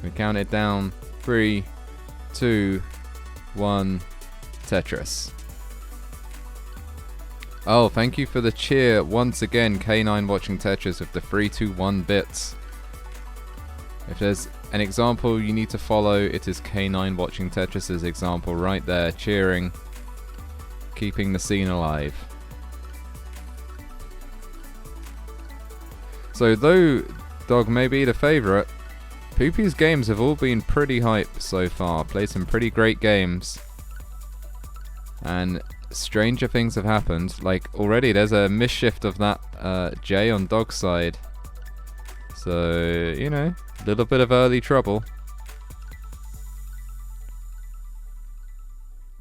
We count it down. 3, 2, 1. Tetris. Oh, thank you for the cheer once again, K9 watching Tetris with the 3, 2, 1 bits. If there's an example you need to follow, it is K9 watching Tetris's example right there, cheering, keeping the scene alive. So though Dog may be the favourite, Poopy's games have all been pretty hype so far, played some pretty great games. And stranger things have happened, like already there's a misshift of that J on Dog's side. So, you know, a little bit of early trouble.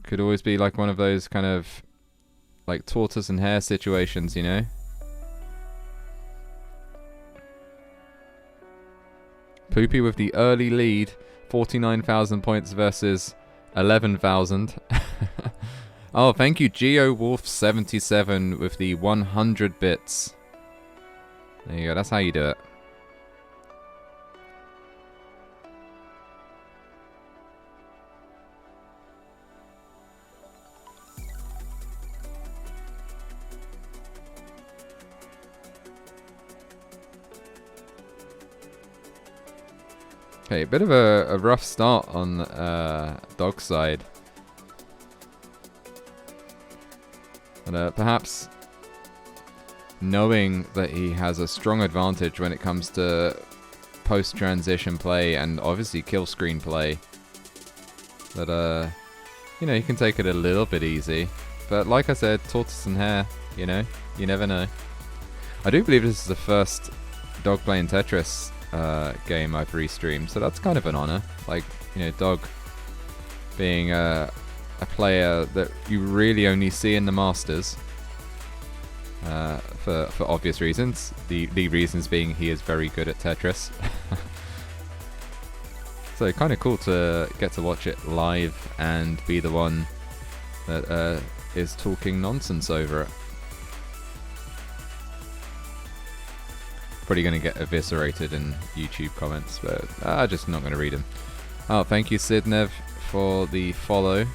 Could always be like one of those kind of like tortoise and hare situations, you know? Poopy with the early lead, 49,000 points versus 11,000. Oh, thank you, GeoWolf77 with the 100 bits. There you go, that's how you do it. Okay, a bit of a rough start on Dog's side. And perhaps knowing that he has a strong advantage when it comes to post-transition play and obviously kill screen play, that, you know, you can take it a little bit easy. But like I said, tortoise and hare, you know, you never know. I do believe this is the first Dog playing Tetris game I've restreamed, so that's kind of an honor. Like, you know, Dog being a player that you really only see in the Masters, for obvious reasons. The reasons being he is very good at Tetris. So kind of cool to get to watch it live and be the one that is talking nonsense over it. Probably going to get eviscerated in YouTube comments, but I'm just not going to read them. Oh, thank you, Sidnev, for the follow.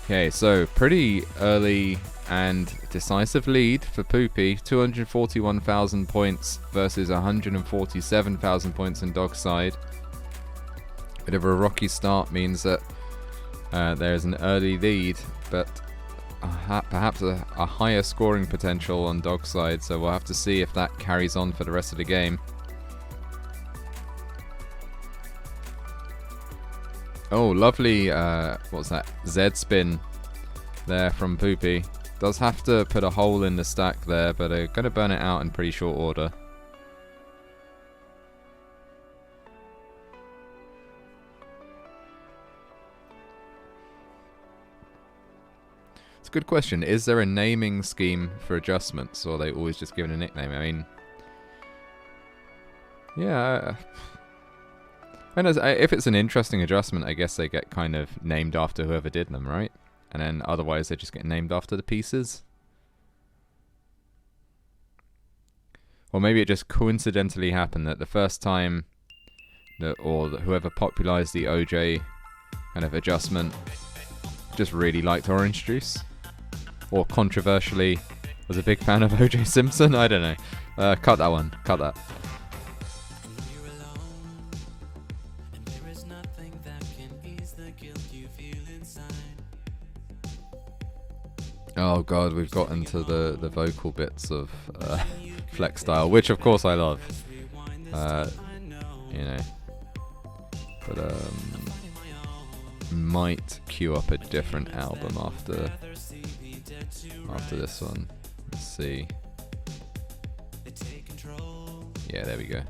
Okay, so pretty early and decisive lead for Poopy. 241,000 points versus 147,000 points in Dog's side. Bit of a rocky start means that there's an early lead, but perhaps a higher scoring potential on Dog's side, so we'll have to see if that carries on for the rest of the game. Oh, lovely, what's that, Z-spin there from Poopy. Does have to put a hole in the stack there, but going to burn it out in pretty short order. It's a good question. Is there a naming scheme for adjustments, or are they always just given a nickname? I mean, yeah... And if it's an interesting adjustment, I guess they get kind of named after whoever did them, right? And then otherwise they just get named after the pieces. Or maybe it just coincidentally happened that the first time that, or that whoever popularized the OJ kind of adjustment just really liked orange juice. Or controversially was a big fan of OJ Simpson. I don't know. Cut that one. Cut that. Oh god, we've got into the vocal bits of Flex Style, which of course I love. You know, but might queue up a different album after this one. Let's see. Yeah, there we go.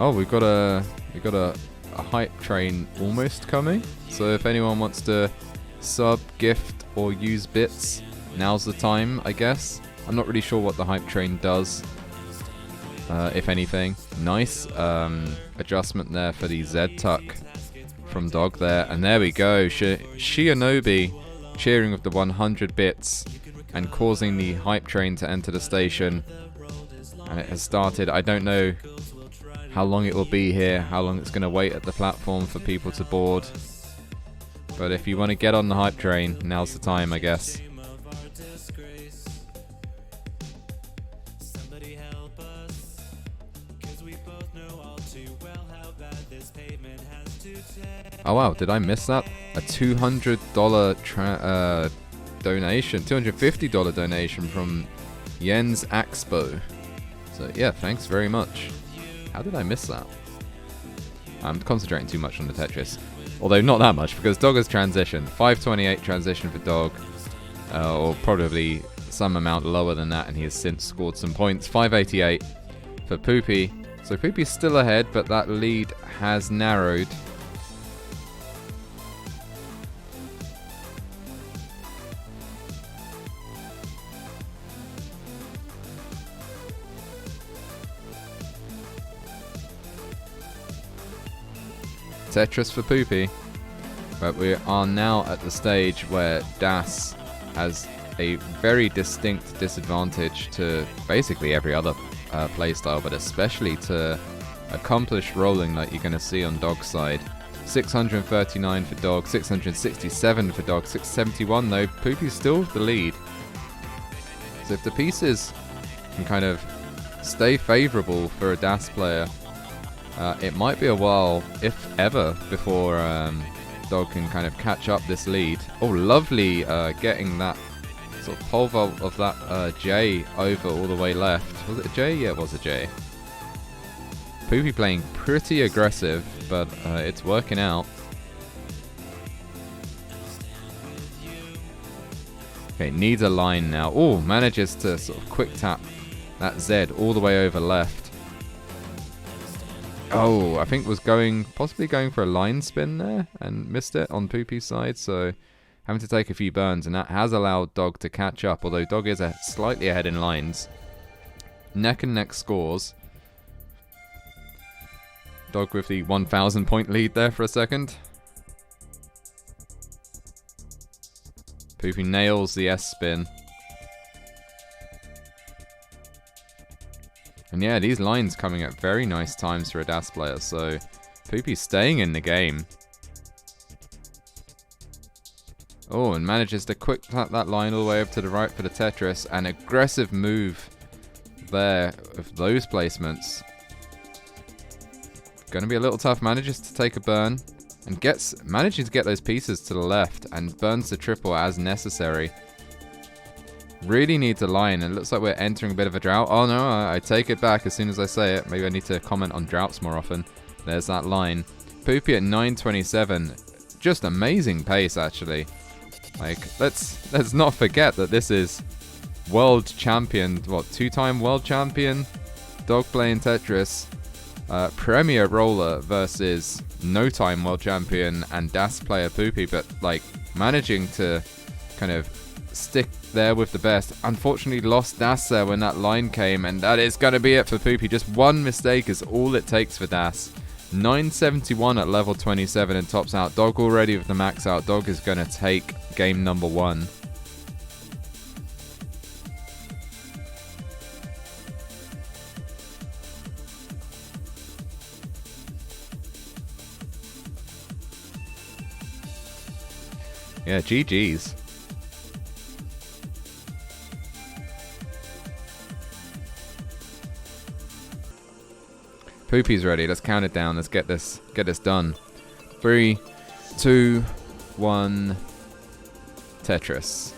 Oh, we've got a hype train almost coming. So if anyone wants to sub, gift, or use bits, now's the time, I guess. I'm not really sure what the hype train does. if anything. Nice adjustment there for the Z tuck from Dog there. And there we go. Shinobi cheering with the 100 bits and causing the hype train to enter the station. And it has started. I don't know how long it will be here, how long it's going to wait at the platform for people to board. But if you want to get on the hype train, now's the time, I guess. Oh wow, did I miss that? A $200 donation, $250 donation from Jens Axbo. So yeah, thanks very much. How did I miss that? I'm concentrating too much on the Tetris. Although not that much, because Dog has transitioned. 528 transition for Dog. Or probably some amount lower than that, and he has since scored some points. 588 for Poopy. So Poopy's still ahead, but that lead has narrowed. Tetris for Poopy. But we are now at the stage where Das has a very distinct disadvantage to basically every other playstyle, but especially to accomplished rolling like you're going to see on Dog's side. 639 for Dog, 667 for Dog, 671 though. Poopy's still the lead. So if the pieces can kind of stay favourable for a Das player, it might be a while, if ever, before Dog can kind of catch up this lead. Oh, lovely getting that sort of pole vault of that J over all the way left. Was it a J? Yeah, it was a J. Poopy playing pretty aggressive, but it's working out. Okay, needs a line now. Oh, manages to sort of quick tap that Z all the way over left. Oh, I think was possibly going for a line spin there and missed it on Poopy's side, so having to take a few burns, and that has allowed Dog to catch up, although Dog is slightly ahead in lines. Neck and neck scores. Dog with the 1,000 point lead there for a second. Poopy nails the S spin. And yeah, these lines coming at very nice times for a Das player, so Poopy's staying in the game. Oh, and manages to quick tap that line all the way up to the right for the Tetris. An aggressive move there of those placements. Going to be a little tough. Manages to take a burn and manages to get those pieces to the left and burns the triple as necessary. Really needs a line, and it looks like we're entering a bit of a drought. Oh no, I take it back as soon as I say it. Maybe I need to comment on droughts more often. There's that line. Poopy at 927. Just amazing pace, actually. Like, let's not forget that this is world champion, two-time world champion Dog playing Tetris, premier roller versus no-time world champion and Das player Poopy, but like managing to kind of stick there with the best. Unfortunately lost Das there when that line came, and that is going to be it for Poopy. Just one mistake is all it takes for Das. 971 at level 27 and tops out. Dog already with the max out. Dog is going to take game number 1. Yeah, GG's. Poopy's ready. Let's count it down. Let's get this done. 3, 2, 1. Tetris.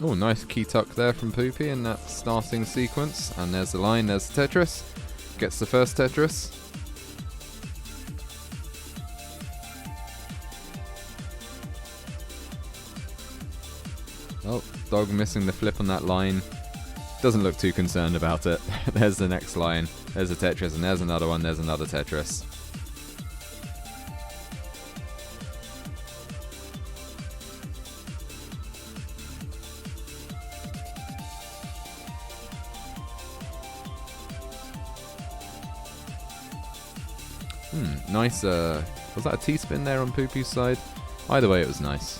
Oh, nice key tuck there from Poopy in that starting sequence. And there's the line, there's the Tetris. Gets the first Tetris. Dog missing the flip on that line. Doesn't look too concerned about it. There's the next line. There's a Tetris, and there's another one. There's another Tetris. Nice, was that a T-spin there on Poopy's side? Either way, it was nice.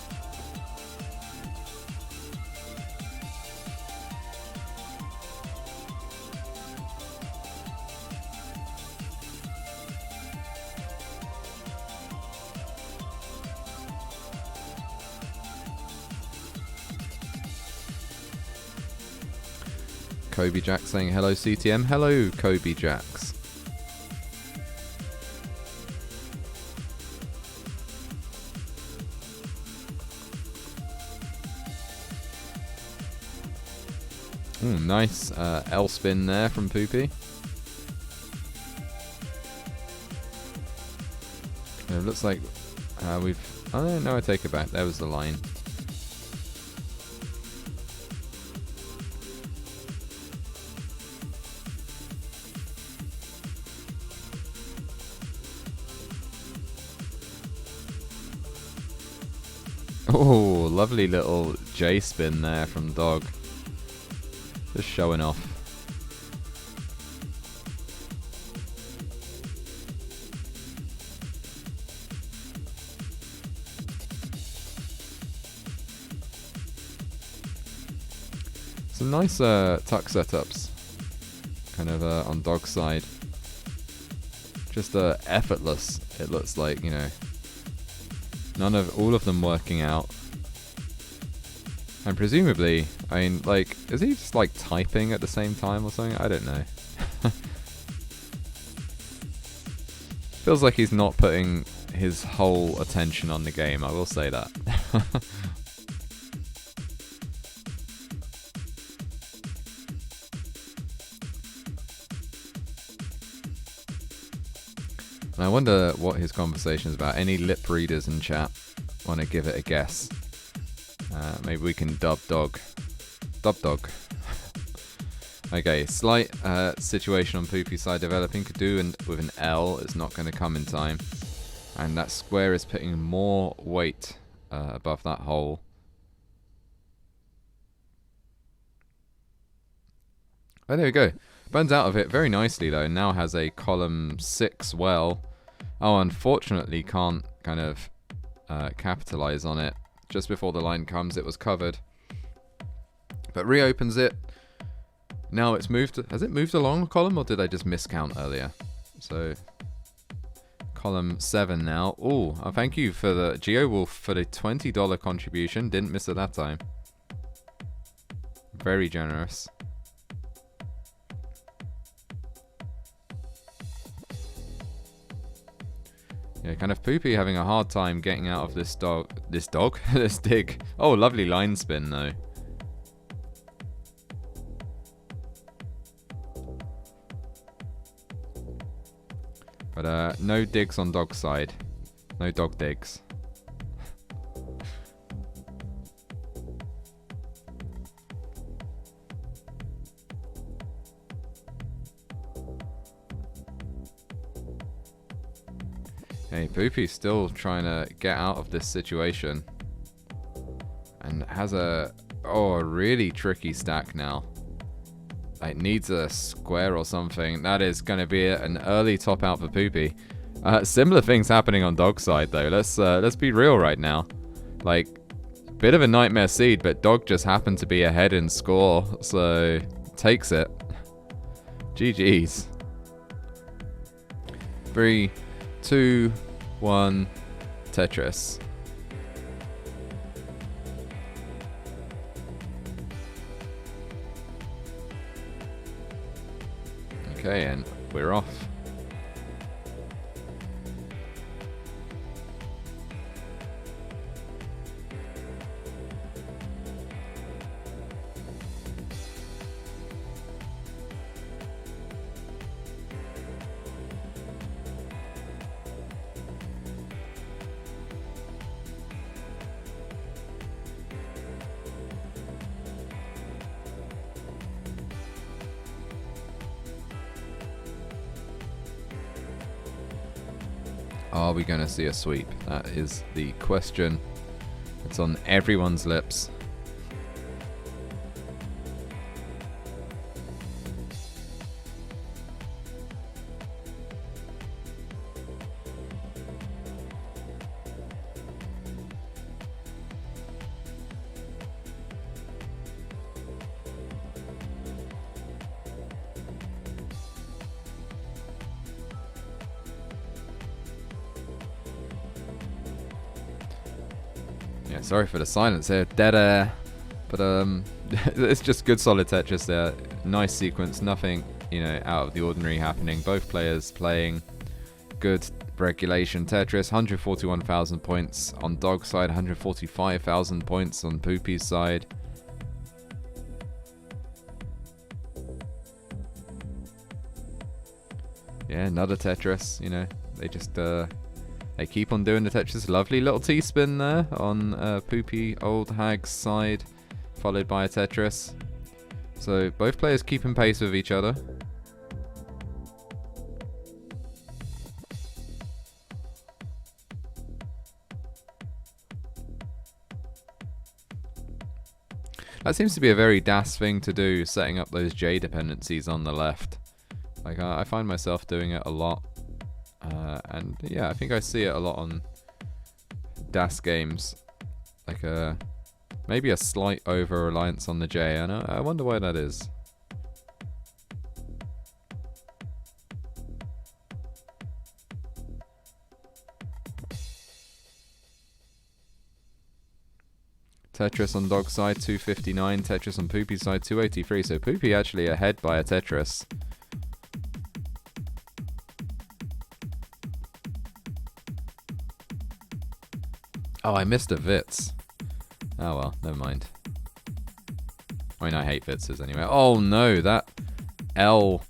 Kobe Jack saying hello CTM. Hello Kobe Jacks. Nice L spin there from Poopy. It looks like we've... Oh no, I take it back. There was the line. Oh, lovely little J spin there from Dog. Just showing off. Some nice tuck setups, kind of on Dog's side. Just effortless. It looks like, you know, all of them working out. And presumably, I mean, like, is he just like typing at the same time or something? I don't know. Feels like he's not putting his whole attention on the game, I will say that. And I wonder what his conversation is about. Any lip readers in chat want to give it a guess? Maybe we can dub Dog. Okay, slight situation on Poopy's side developing. Could do and with an L is not going to come in time. And that square is putting more weight above that hole. Oh, there we go. Burns out of it very nicely though. Now has a column 6 well. Oh, unfortunately can't kind of capitalize on it. Just before the line comes, it was covered. But reopens it. Now it's moved. Has it moved along a column, or did I just miscount earlier? So, column 7 now. Oh, thank you for the GeoWolf for the $20 contribution. Didn't miss it that time. Very generous. Yeah, kind of Poopy having a hard time getting out of this this dig. Oh, lovely line spin though. But no digs on Dog's side. No Dog digs. Hey, Poopy's still trying to get out of this situation. And has a really tricky stack now. It needs a square or something. That is going to be an early top out for Poopy. Similar things happening on Dog's side though. Let's be real right now. Like, bit of a nightmare seed, but Dog just happened to be ahead in score, so takes it. GG's. 3, 2, 1, Tetris. Okay, and we're off. Are we going to see a sweep? That is the question. It's on everyone's lips. Yeah, sorry for the silence here. Dead air. But it's just good solid Tetris there. Nice sequence, nothing, out of the ordinary happening. Both players playing good regulation Tetris. 141,000 points on Dog's side, 145,000 points on Poopy's side. Yeah, another Tetris, they just they keep on doing the Tetris. Lovely little T-spin there on poopyoldhag's side, followed by a Tetris. So both players keeping pace with each other. That seems to be a very DAS thing to do, setting up those J dependencies on the left. Like, I find myself doing it a lot. And yeah, I think I see it a lot on DAS games. Like maybe a slight over-reliance on the J, and I wonder why that is. Tetris on Dog's side, 259. Tetris on Poopy's side, 283. So Poopy actually ahead by a Tetris. Oh, I missed a Vitz. Oh well, never mind. I mean, I hate Vitzes anyway. Oh no, that L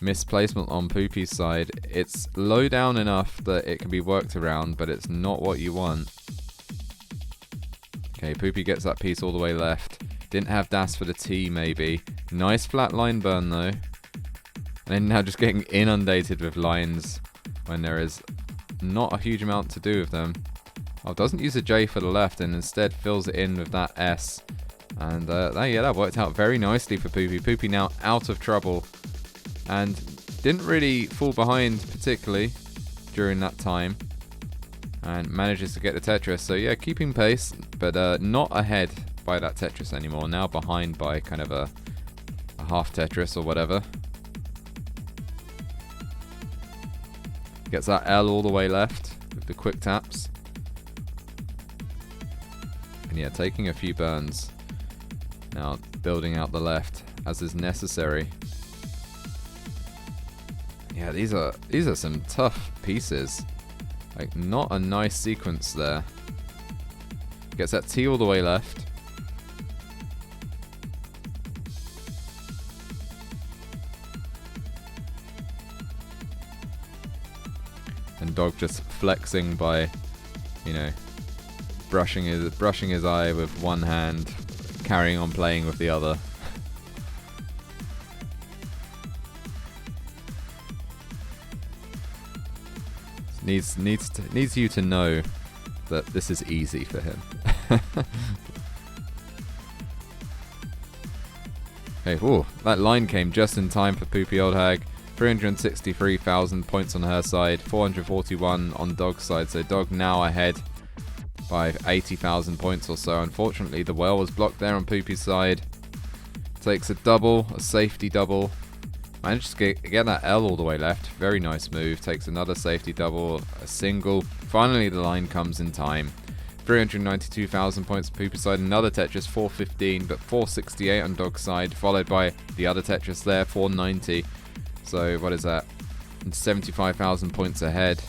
misplacement on Poopy's side. It's low down enough that it can be worked around, but it's not what you want. Okay, Poopy gets that piece all the way left. Didn't have DAS for the T, maybe. Nice flat line burn, though. And then now just getting inundated with lines when there is not a huge amount to do with them. Oh, doesn't use a J for the left and instead fills it in with that S. And that worked out very nicely for Poopy. Poopy now out of trouble. And didn't really fall behind particularly during that time. And manages to get the Tetris. So yeah, keeping pace, but not ahead by that Tetris anymore. Now behind by kind of a half Tetris or whatever. Gets that L all the way left with the quick taps. And yeah, taking a few burns. Now building out the left as is necessary. Yeah, these are some tough pieces. Like, not a nice sequence there. Gets that T all the way left. And Dog just flexing by, brushing his eye with one hand, carrying on playing with the other. Needs you to know that this is easy for him. Hey, ooh, that line came just in time for poopyoldhag. 363,000 points on her side, 441 on Dog's side. So Dog now ahead by 80,000 points or so. Unfortunately, the well was blocked there on Poopy's side. Takes a double, a safety double. Managed to get that L all the way left. Very nice move. Takes another safety double, a single. Finally, the line comes in time. 392,000 points on Poopy's side. Another Tetris, 415, but 468 on Dog's side. Followed by the other Tetris there, 490. So, what is that? 75,000 points ahead.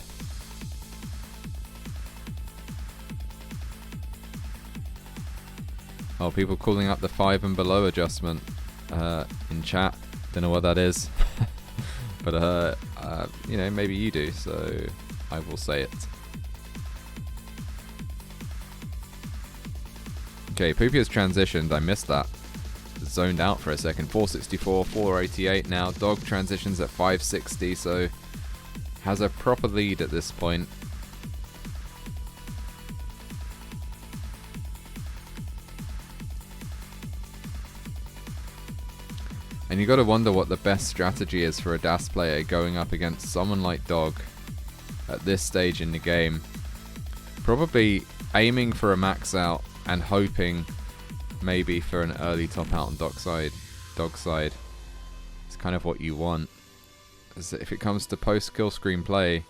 Oh, people calling up the 5 and below adjustment in chat. Don't know what that is. But, maybe you do, so I will say it. Okay, Poopy has transitioned. I missed that. Zoned out for a second. 464, 488 now. Dog transitions at 560, so has a proper lead at this point. And you gotta wonder what the best strategy is for a DAS player going up against someone like Dog at this stage in the game. Probably aiming for a max out and hoping maybe for an early top out on Dog's side. It's kind of what you want. As if it comes to post-kill screen play,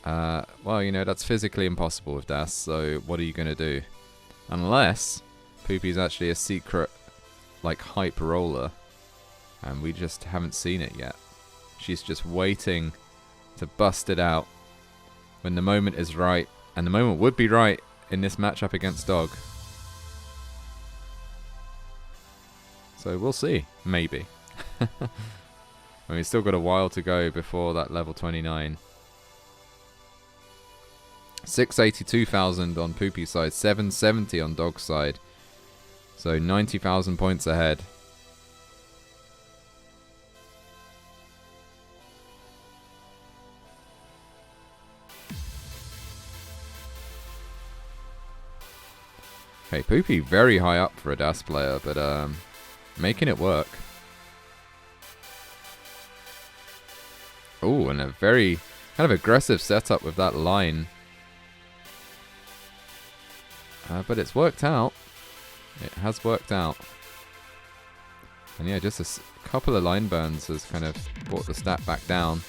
well, you know, that's physically impossible with DAS, so what are you going to do? Unless Poopy's actually a secret, like, hype roller, and we just haven't seen it yet. She's just waiting to bust it out when the moment is right, and the moment would be right in this matchup against Dog. So we'll see, maybe. I mean, we've still got a while to go before that level 29. 682,000 on Poopy's side, 770 on Dog's side. So 90,000 points ahead. Okay, Poopy very high up for a DAS player, but making it work. Oh, and a very kind of aggressive setup with that line. But it's worked out. It has worked out. And yeah, just a couple of line burns has kind of brought the stat back down.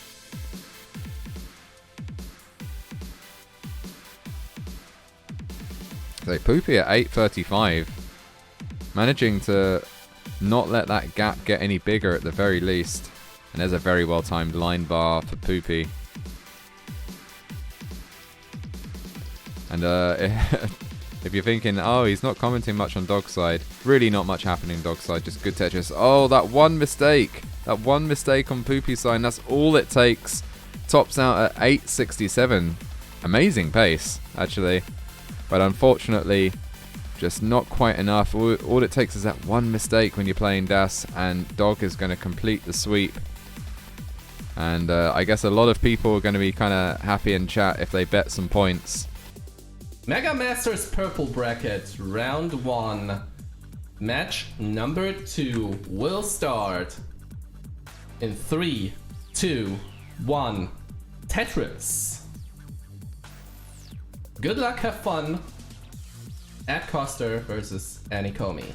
So Poopy at 835. Managing to not let that gap get any bigger at the very least. And there's a very well-timed line bar for Poopy. And if you're thinking, oh, he's not commenting much on Dog's side, really not much happening Dog's side, just good Tetris. Oh, that one mistake. That one mistake on Poopy's side, and that's all it takes. Tops out at 867. Amazing pace, actually. But unfortunately, just not quite enough. All it takes is that one mistake when you're playing DAS, and Dog is going to complete the sweep. And I guess a lot of people are going to be kind of happy in chat if they bet some points. Mega Masters Purple Bracket, round 1. Match number 2 will start in 3, 2, 1. Tetris. Good luck, have fun. Atkoster versus Anicomi.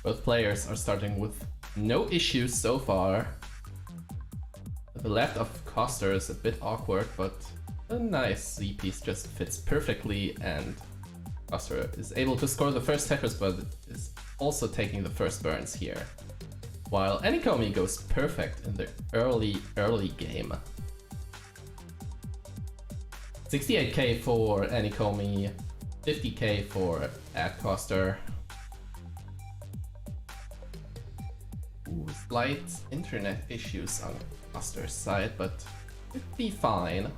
Both players are starting with no issues so far. The left of Coster is a bit awkward, but a nice Z piece just fits perfectly, and Coster is able to score the first Tetris, but is also taking the first burns here. While Anicomi goes perfect in the early game. 68k for Anicomi, 50k for atkoster. Slight internet issues on Coster's side, but it'd be fine.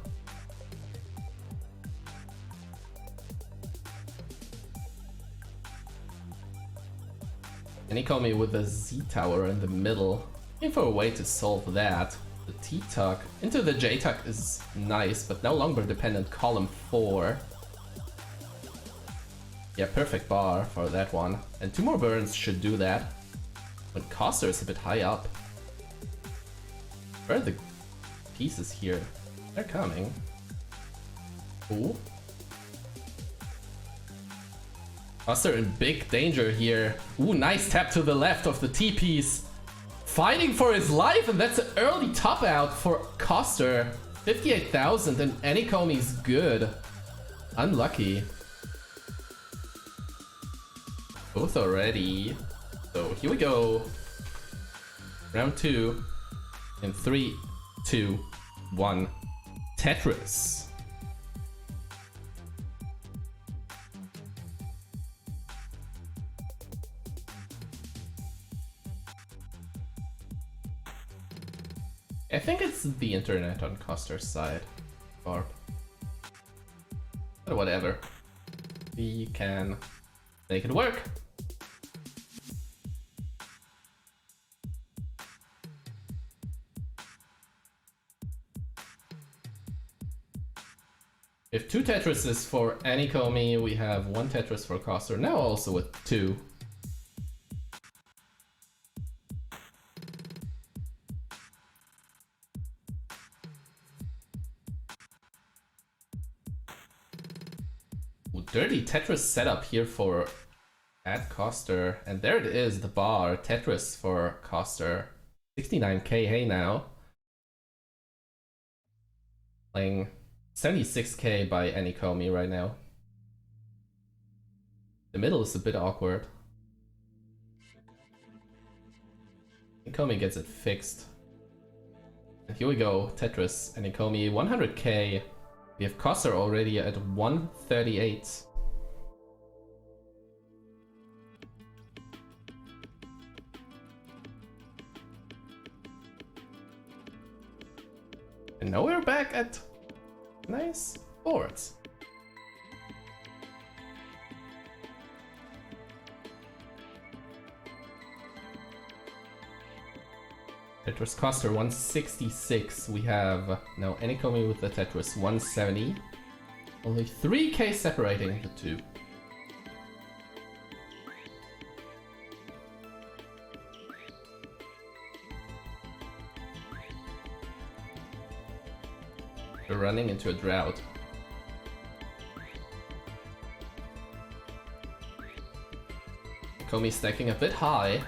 Anicomi with the Z tower in the middle. Looking for a way to solve that. The T-tuck into the J-tuck is nice, but no longer dependent column 4. Yeah, perfect bar for that one. And 2 more burns should do that. But Coster is a bit high up. Where are the pieces here? They're coming. Ooh. Coster in big danger here. Ooh, nice tap to the left of the T-piece. Fighting for his life, and that's an early top out for Coster. 58,000, and Anicomi's good. Unlucky. Both already. So here we go. Round 2. In 3, 2, 1. Tetris. I think it's the internet on Coster's side. Or whatever. We can make it work. If 2 Tetrises for Anicomi, we have 1 Tetris for Coster, now also with 2. Ooh, dirty Tetris setup here for atkoster, and there it is, the bar, Tetris for Coster. 69k, hey now. Playing 76k by Anicomi right now. The middle is a bit awkward. Anicomi gets it fixed. And here we go, Tetris, Anicomi, 100k. We have Coster already at 138. And now we're back at nice boards. Tetris Coster 166. We have now Anicomi with the Tetris 170. Only 3k separating the two. We're running into a drought. Anicomi stacking a bit high.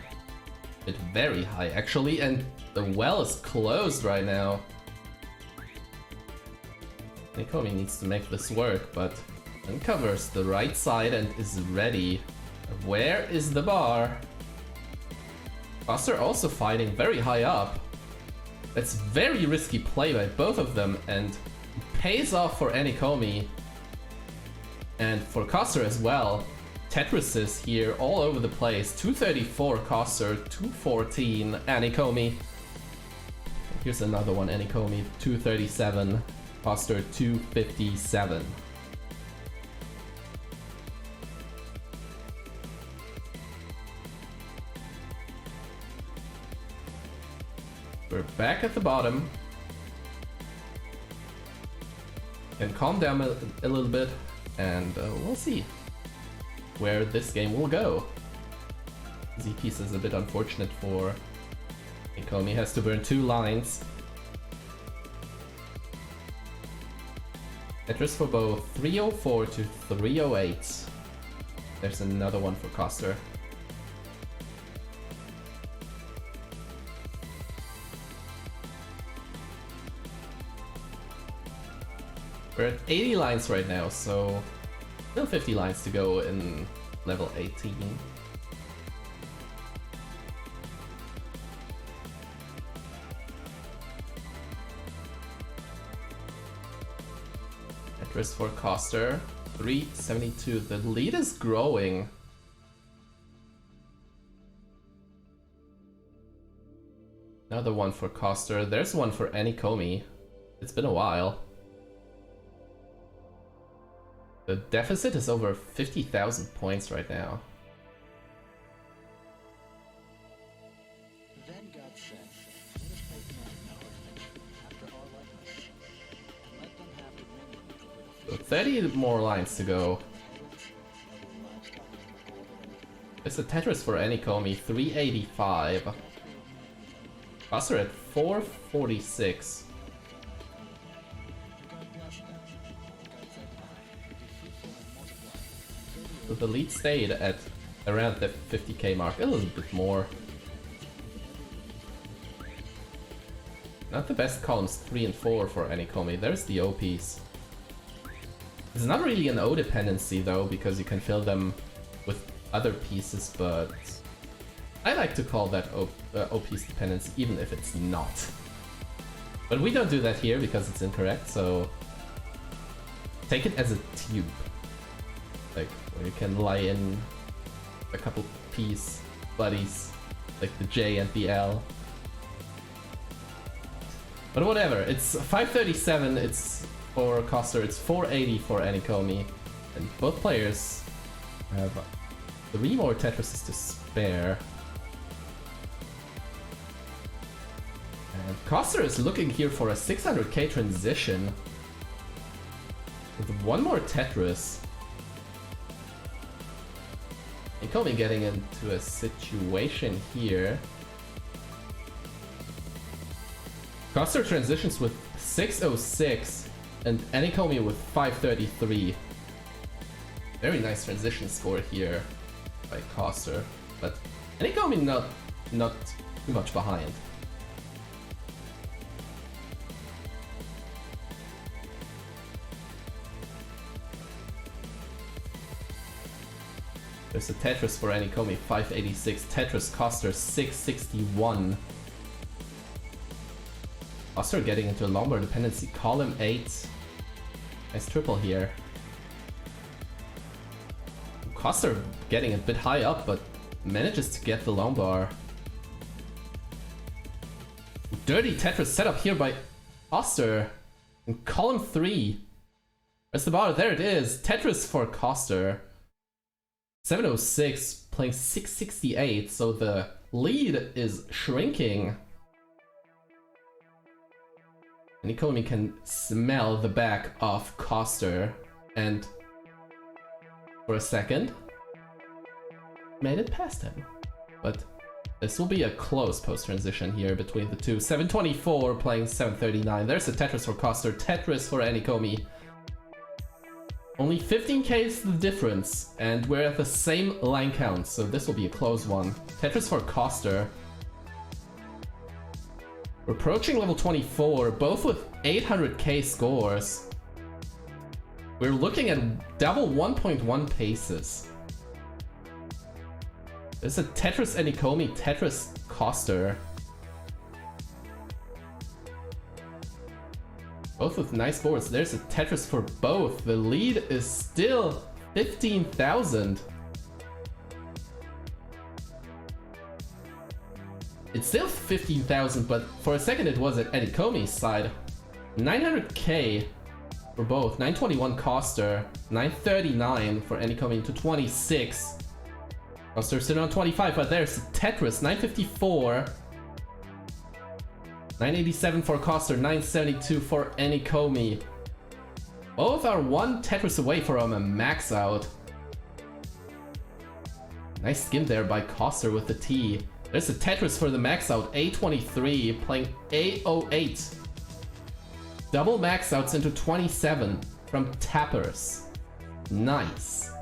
A bit very high actually, and the well is closed right now. Anicomi needs to make this work, but uncovers the right side and is ready. Where is the bar? Coster also fighting very high up. That's very risky play by both of them, and pays off for Anicomi and for Coster as well. Tetrises here all over the place. 234 Coster, 214 Anicomi. Here's another one, Anicomi, 237, Coster 257. We're back at the bottom. Can calm down a little bit, and we'll see where this game will go. Z-piece is a bit unfortunate for Anicomi, has to burn 2 lines. Tetris for both 304 to 308. There's another one for Coster. We're at 80 lines right now, so still 50 lines to go in level 18. Tetris for Coster, 372. The lead is growing. Another one for Coster. There's one for Anicomi. It's been a while. The deficit is over 50,000 points right now. So 30 more lines to go. It's a Tetris for Anicomi, 385. Coster at 446. So the lead stayed at around the 50k mark, a little bit more. Not the best columns 3 and 4 for Anicomi. There's the O piece. It's not really an O dependency though, because you can fill them with other pieces, but I like to call that O piece dependency even if it's not. But we don't do that here because it's incorrect, so take it as a tube. Like, where you can lie in a couple piece buddies, like the J and the L. But whatever, it's 537, it's for Coster, it's 480 for Anicomi, and both players have 3 more Tetrises to spare. And Coster is looking here for a 600k transition. With one more Tetris. Anicomi getting into a situation here. Coster transitions with 606 and Anicomi with 533. Very nice transition score here by Coster, but Anicomi not too much behind. There's a Tetris for Anicomi, 586. Tetris Coster, 661. Coster getting into a lumbar dependency. Column 8. Nice triple here. Coster getting a bit high up, but manages to get the lumbar. Dirty Tetris setup here by Coster. In column 3. Where's the bar? There it is. Tetris for Coster. 706 playing 668, so the lead is shrinking. Anicomi can smell the back of Coster, and for a second made it past him. But this will be a close post-transition here between the two. 724 playing 739. There's a Tetris for Coster, Tetris for Anicomi. Only 15k is the difference, and we're at the same line count, so this will be a close one. Tetris for Coster. We're approaching level 24, both with 800k scores. We're looking at double 1.1 paces. There's a Tetris Anicomi, Tetris Coster. Both with nice boards. There's a Tetris for both. The lead is still 15,000. It's still 15,000, but for a second it was at Anicomi's side. 900k for both. 921 Coster, 939 for Anicomi into 26. Coster still on 25, but there's Tetris, 954. 987 for Coster, 972 for Anicomi. Both are one Tetris away from a max out. Nice skim there by Coster with the T. There's a Tetris for the max out, A23, playing A08. Double max outs into 27 from Tappers. Nice.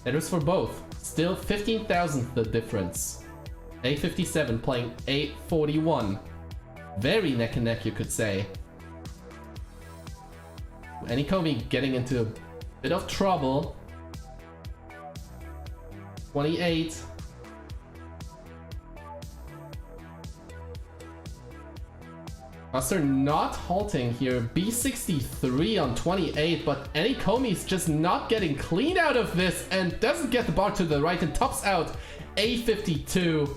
Tetris for both, still 15,000 the difference. A57 playing A41. Very neck and neck, you could say. Anicomi getting into a bit of trouble. 28. Coster not halting here. B63 on 28, but Anicomi's just not getting clean out of this and doesn't get the bar to the right and tops out A52.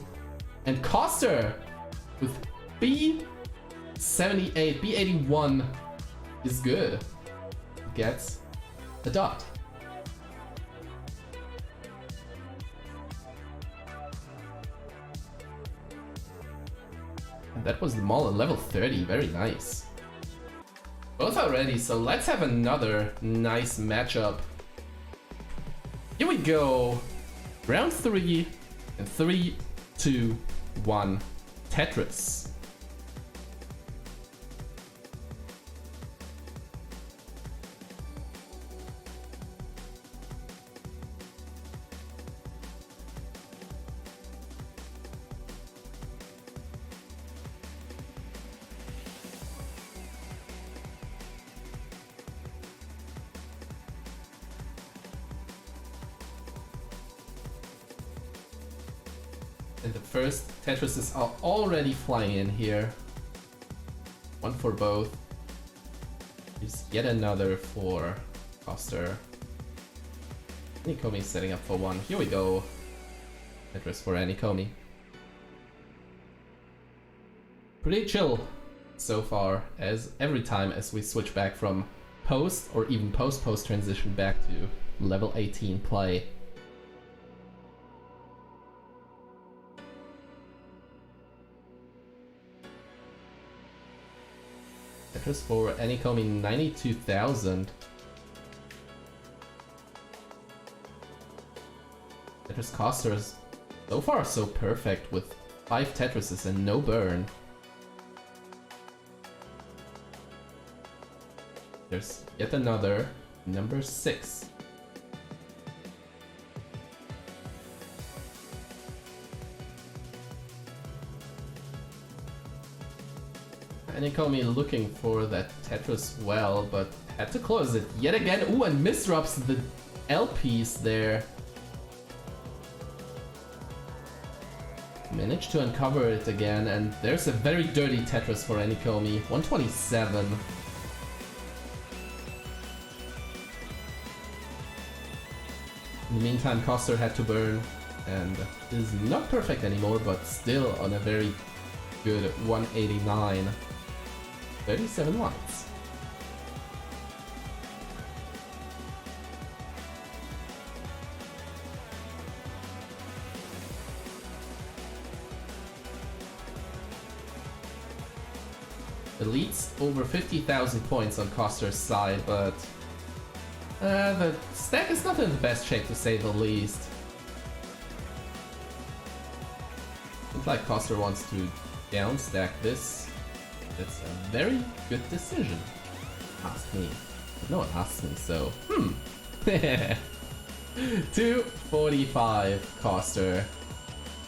And Coster with B78, B81 is good. Gets a dot. And that was the mall at level 30, very nice. Both are ready, so let's have another nice matchup. Here we go. Round 3 in 3, 2, 1. Tetris. And the first Tetrises are already flying in here. One for both. There's yet another for Coster. Anicomi setting up for one. Here we go. Tetris for Anicomi. Pretty chill so far, as every time as we switch back from post or even post transition back to level 18 play. Tetris for Anicomi, 92,000. This Coster is so far so perfect with 5 Tetrises and no burn. There's yet another, number 6. Anicomi looking for that Tetris well, but had to close it yet again. Ooh, and misdrops the L piece there. Managed to uncover it again, and there's a very dirty Tetris for Anicomi. 127. In the meantime, Coster had to burn, and is not perfect anymore, but still on a very good 189. 37 whites. Elites over 50,000 points on Coster's side, but the stack is not in the best shape to say the least. Looks like Coster wants to downstack this. It's a very good decision. Ask me. No one asks me, so 245 Coster.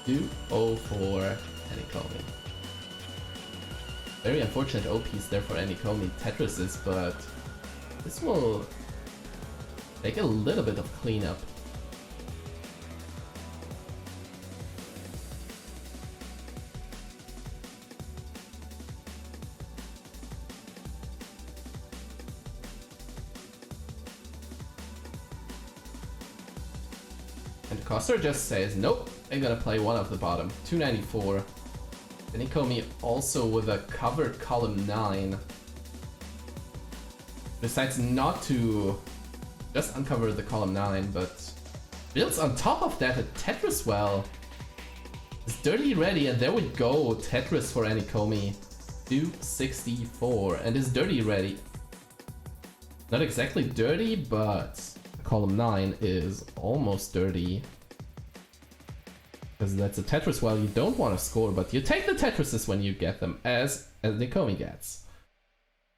204 Anicomi. Very unfortunate OPs there for Anicomi Tetrises, but this will take a little bit of cleanup. And Coster just says, nope, I'm gonna play one of the bottom. 294. Anicomi also with a covered column 9. Decides not to just uncover the column 9, but builds on top of that a Tetris well. It's dirty ready, and there we go. Tetris for Anicomi. 264, and is dirty ready. Not exactly dirty, but column 9 is almost dirty. Because that's a Tetris well you don't want to score, but you take the Tetrises when you get them, as Anicomi gets.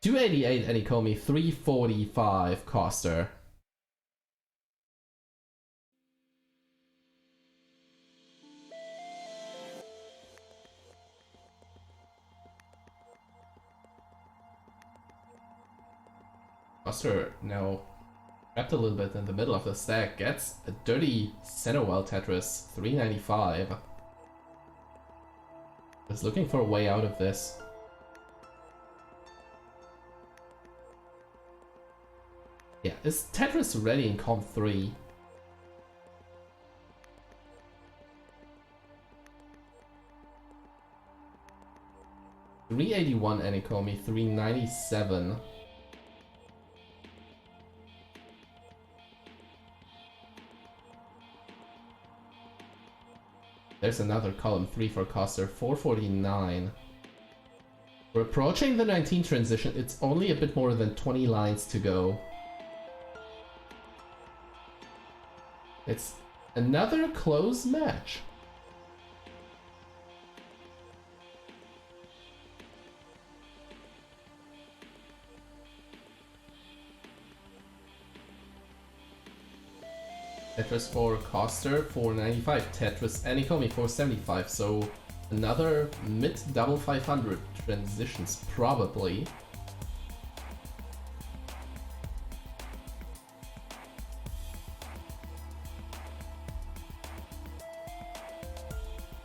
288 Anicomi, 345 Coster. Coster now trapped a little bit in the middle of the stack, gets a dirty center well Tetris, 395. Is looking for a way out of this. Yeah, is Tetris ready in comp 3? $381 Anicomi, 397. There's another column 3 for Coster, 449. We're approaching the 19 transition, it's only a bit more than 20 lines to go. It's another close match. Tetris for Coster, 495. Tetris Anicomi, 475. So another mid double 500 transitions, probably.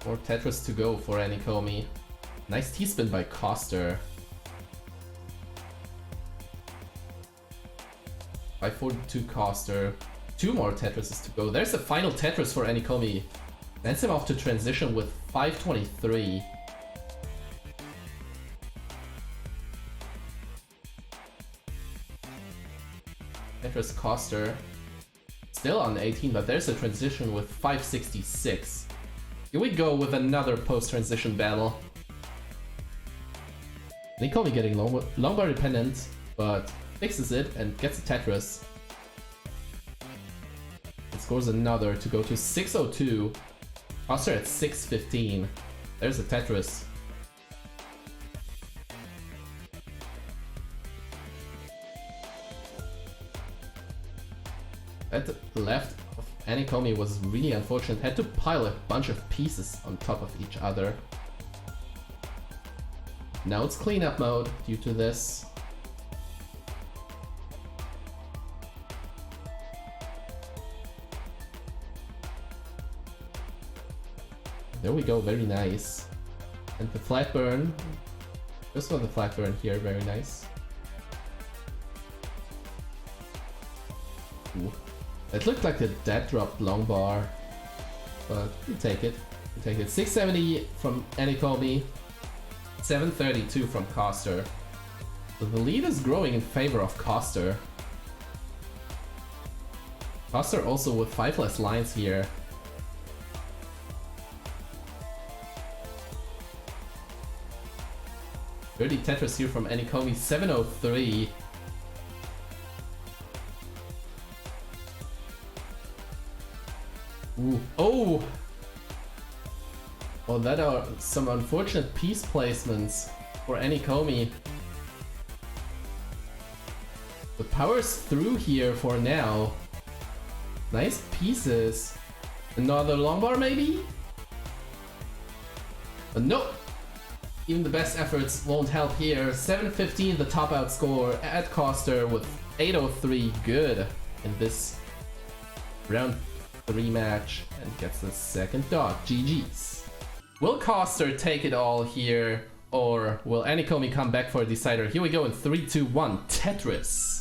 More Tetris to go for Anicomi. Nice T-spin by Coster. 542 Coster. 2 more Tetrises to go. There's the final Tetris for Anicomi. Sends him off to transition with 523. Tetris Coster. Still on 18, but there's a transition with 566. Here we go with another post-transition battle. Anicomi getting longbar dependent, but fixes it and gets a Tetris. scores another to go to 602. Coster at 615. There's a Tetris. That left of Anicomi was really unfortunate. Had to pile a bunch of pieces on top of each other. Now it's cleanup mode due to this. There we go, very nice. And the flat burn. Just for the flat burn here, very nice. Ooh. It looked like a dead drop long bar, but you take it. You take it. 670 from Anicomi, 732 from Coster. So the lead is growing in favor of Coster. Coster also with 5 less lines here. Dirty Tetris here from Anicomi, 703. Ooh. Oh! Well, that are some unfortunate piece placements for Anicomi. The power's through here for now. Nice pieces. Another long bar maybe? But nope! Even the best efforts won't help here. 715 the top out score. Atkoster with 803 good in this round 3 match and gets the second dot. GG's. Will Coster take it all here, or will Anicomi come back for a decider? Here we go in 3, 2, 1. Tetris.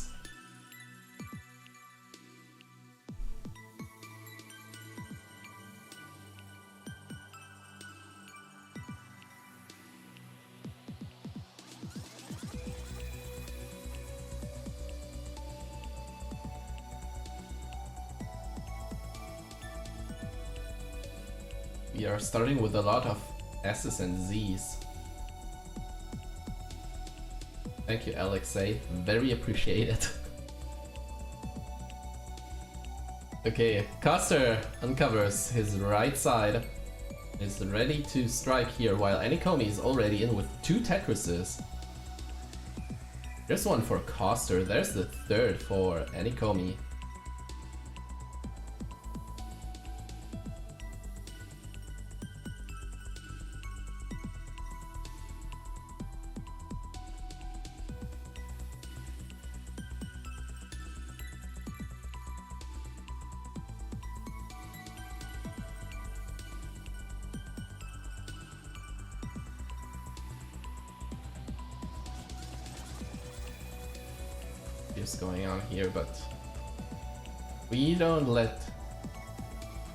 We are starting with a lot of S's and Z's. Thank you, Alexei. Very appreciated. Okay, Coster uncovers his right side. Is ready to strike here, while Anicomi is already in with 2 Tetrises. There's one for Coster. There's the third for Anicomi. Going on here, but we don't let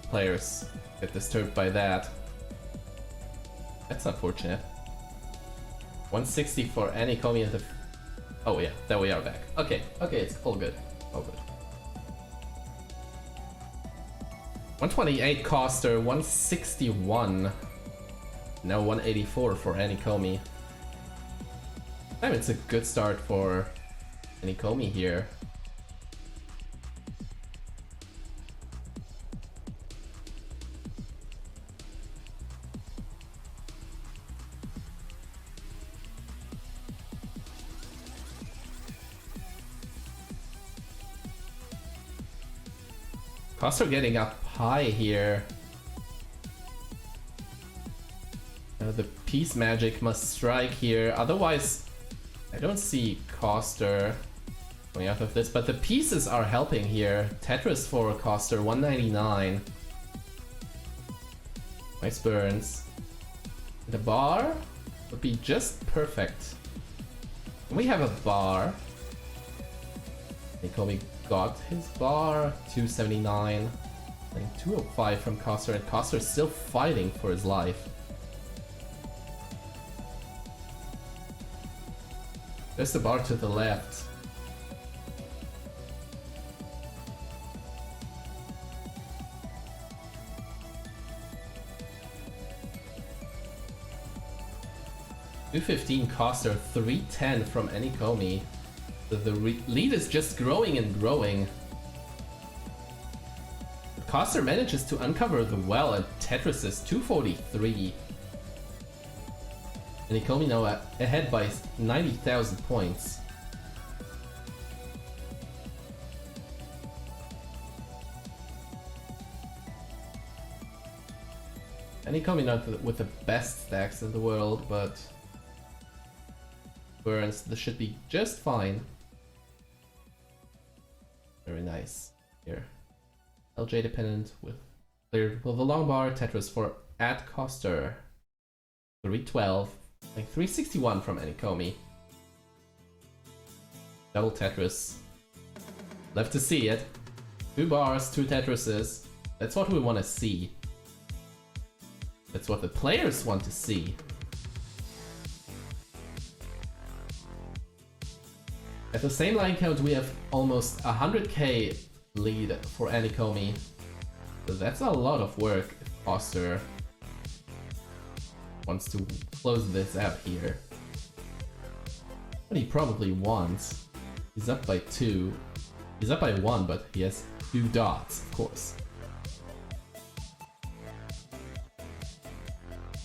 players get disturbed by that. That's unfortunate. 160 for Anicomi and the... Oh yeah, there we are back. Okay, it's all good. All good. 128 Coster, 161. Now 184 for Anicomi. Damn, it's a good start for Anicomi here. Coster getting up high here. The piece magic must strike here, otherwise I don't see Coster going out of this, but the pieces are helping here. Tetris for Coster, 199. Nice burns. The bar would be just perfect. We have a bar. Anicomi got his bar, 279. And 205 from Coster, and Coster is still fighting for his life. There's the bar to the left. $215 Coster, 310 from Anicomi. The lead is just growing and growing. Coster manages to uncover the well at Tetris' 243. Anicomi now ahead by 90,000 points. Anicomi not with the best stacks in the world, but burns, this should be just fine. Very nice. Here. LJ dependent with cleared with a long bar, Tetris for atkoster. 312. Like 361 from Anicomi. Double Tetris. Love to see it. 2 bars, 2 Tetrises. That's what we want to see. That's what the players want to see. At the same line count, we have almost 100k lead for Anicomi. So that's a lot of work if Foster wants to close this out here. But he probably wants. He's up by 2. He's up by 1, but he has 2 dots, of course.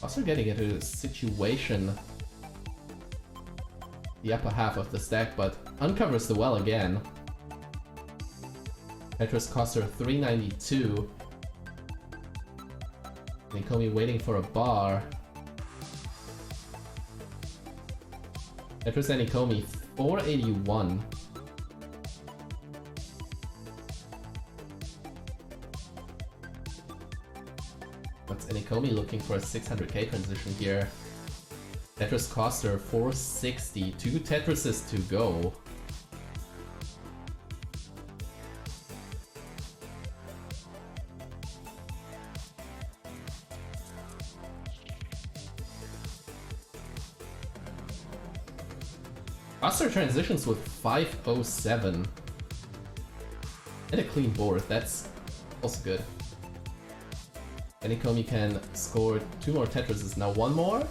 Also getting into a situation, the upper half of the stack, but uncovers the well again. Tetris Coster 392. Anicomi waiting for a bar. Tetris Anicomi 481. That's Anicomi looking for a 600k transition here. Tetris Coster 460, 2 Tetrises to go. Coster transitions with 507. And a clean board, that's also good. Anicomi can score 2 more Tetrises, now 1 more.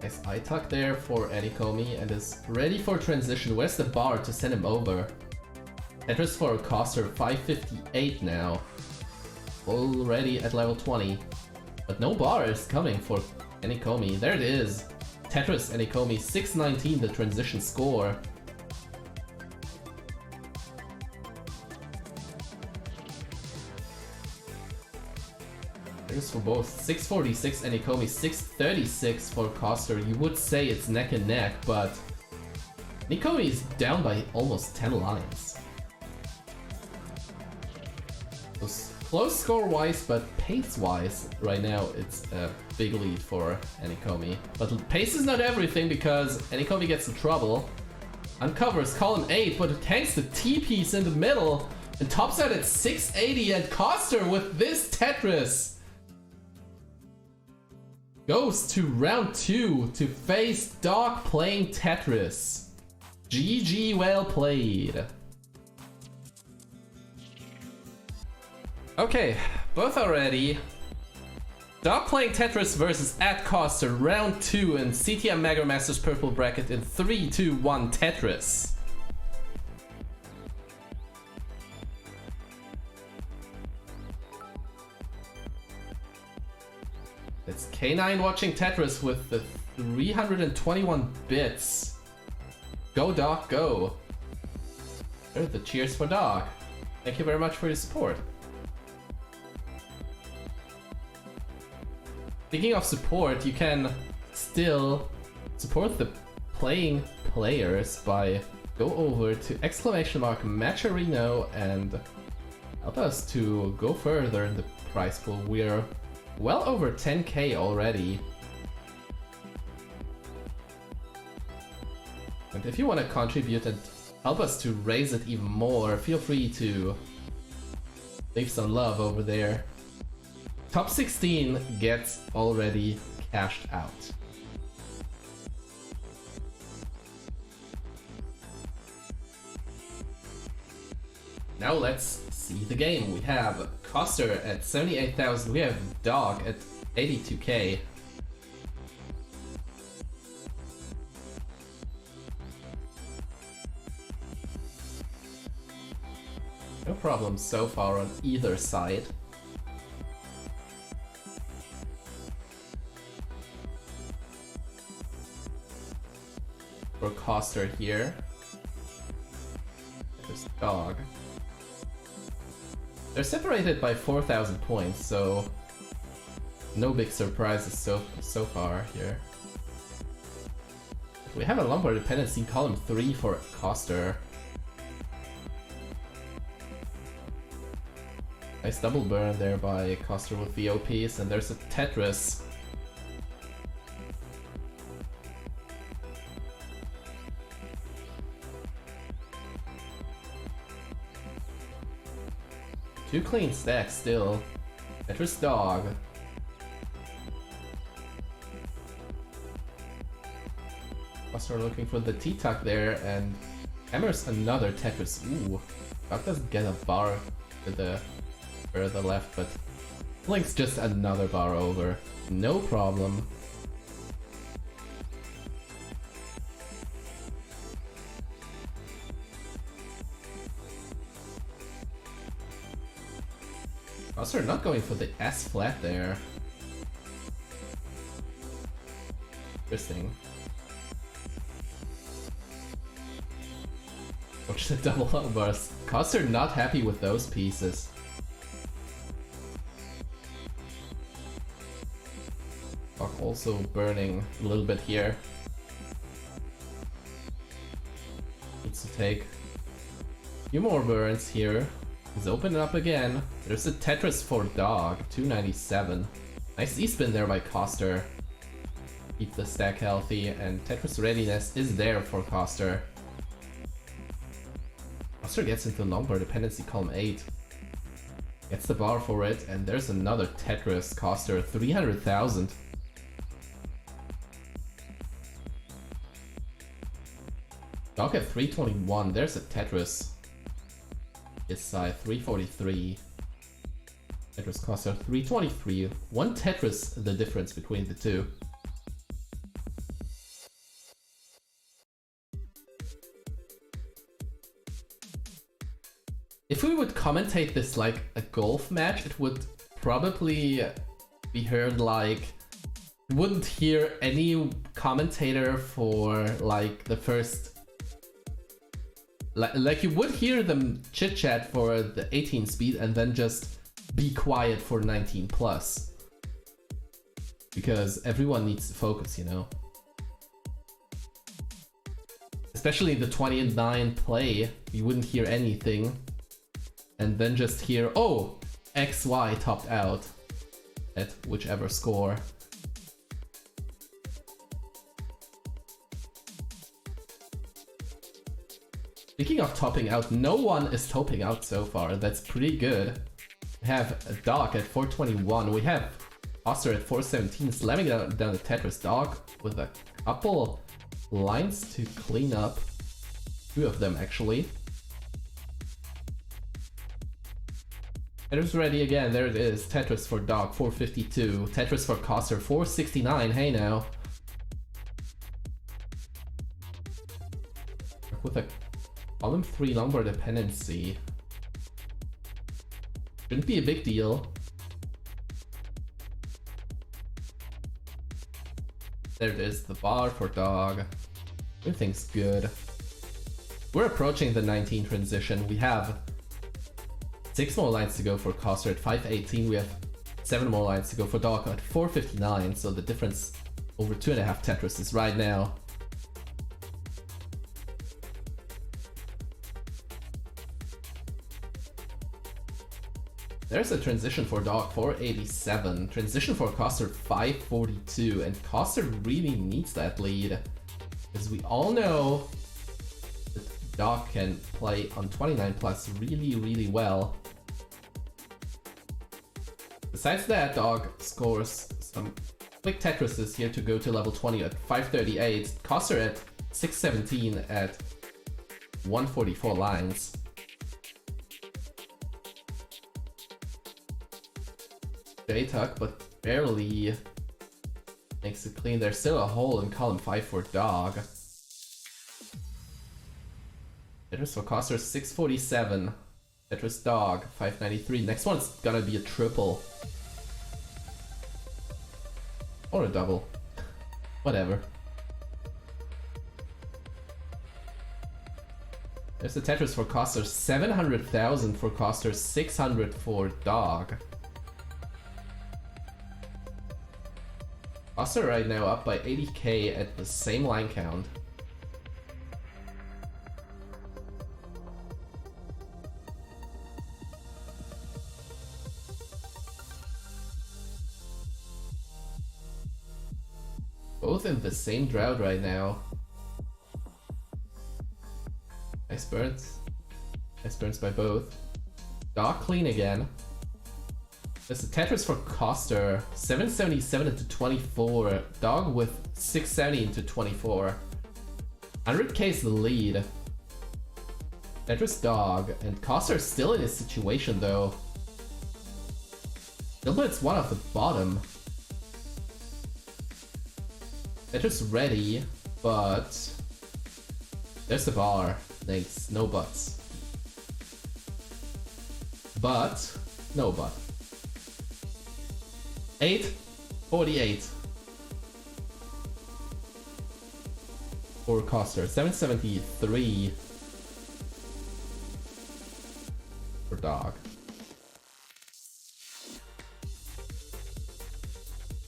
Nice eye tuck there for Anicomi and is ready for transition. Where's the bar to send him over? Tetris for a Coster 558 now. Already at level 20. But no bar is coming for Anicomi. There it is. Tetris Anicomi 619, the transition score. There's for both 646 Anicomi, 636 for Coster. You would say it's neck and neck, but Anicomi is down by almost 10 lines. So close score-wise, but pace-wise, right now it's a big lead for Anicomi. But pace is not everything because Anicomi gets in trouble. Uncovers column 8, but it tanks the T-piece in the middle and tops out at 680, and Coster with this Tetris goes to round 2 to face Dog playing Tetris. GG, well played. Okay, both are ready. Dog playing Tetris versus atkoster, round 2 in CTM Mega Masters purple bracket in 3, 2, 1 Tetris. It's K9 watching Tetris with the 321 bits. Go Dog, go. The cheers for Dog. Thank you very much for your support. Speaking of support, you can still support the playing players by go over to !Matcherino and help us to go further in the prize pool. We're well over 10k already. And if you want to contribute and help us to raise it even more, feel free to leave some love over there. Top 16 gets already cashed out. Now let's see the game. We have Coster at 78,000, we have Dog at 82k. problems so far on either side. For Coster here. This dog. They're separated by 4,000 points, so no big surprises so far here. We have a lumbar dependency column 3 for Coster. Nice double burn there by Coster with the OPs, and there's a Tetris. Two clean stacks still. Tetris dog. Coster looking for the T-tuck there and hammers another Tetris. Ooh, dog doesn't get a bar to the further left, but Link's just another bar over. No problem. Coster not going for the S flat there. Interesting. Watch the double up bars. Coster not happy with those pieces. Also burning a little bit here. Needs to take a few more burns here. He's opening up again. There's a Tetris for dog, 297. Nice E-spin there by Coster. Keep the stack healthy, and Tetris readiness is there for Coster. Coster gets into lumbar dependency column 8. Gets the bar for it, and there's another Tetris. Coster, 300,000. Dog at 321, there's a Tetris. His side 343. Tetris Coster 323. One Tetris the difference between the two. If we would commentate this like a golf match, it would probably be heard like... Wouldn't hear any commentator for like the first... Like you would hear them chit chat for the 18 speed and then just be quiet for 19 plus. Because everyone needs to focus, you know? Especially the 29 play, you wouldn't hear anything. And then just hear, oh, XY topped out at whichever score. Speaking of topping out, no one is topping out so far. That's pretty good. We have a dog at 421. We have Coster at 417, slamming down the Tetris dog with a couple lines to clean up. Two of them, actually. Tetris ready again. There it is. Tetris for dog, 452. Tetris for Coster, 469. Hey now. With a column 3 lumbar dependency. Shouldn't be a big deal. There it is, the bar for dog. Everything's good. We're approaching the 19 transition. We have 6 more lines to go for Coster at 518. We have 7 more lines to go for dog at 459. So the difference over 2.5 Tetris is right now. There's a transition for dog, 487. Transition for Coster, 542. And Coster really needs that lead. Because we all know that dog can play on 29 plus really, really well. Besides that, dog scores some quick Tetrises here to go to level 20 at 538. Coster at 617 at 144 lines. J-tuck, but barely makes it clean. There's still a hole in column 5 for dog. Tetris for Coster, 647. Tetris Dog, 593. Next one's gonna be a triple. Or a double. Whatever. There's the Tetris for Coster, 700,000 for Coster, 600 for Dog. Coster right now up by 80k at the same line count. Both in the same drought right now. Nice burns. Nice burns by both. Dog clean again. There's a Tetris for Coster. 777 into 24. Dog with 670 into 24. 100k is the lead. Tetris Dog. And Coster is still in his situation though. Dilbert's one off the bottom. Tetris ready, but there's the bar. Thanks, no buts. But, no but. 848 for Coster, 773 for Dog.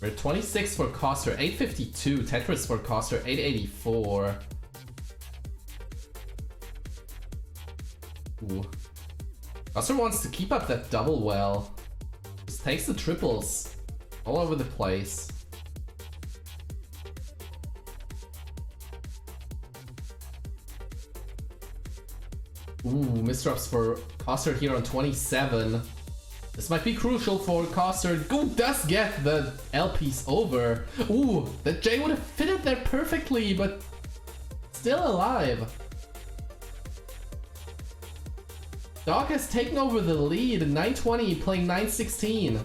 We're 26 for Coster, 852. Tetris for Coster, 884. Ooh. Coster wants to keep up that double well. Just takes the triples all over the place. Ooh, misdrops for Coster here on 27. This might be crucial for Coster. Ooh, does get the L piece over. Ooh, that J would have fitted there perfectly, but still alive. Dog has taken over the lead, 920 playing 916.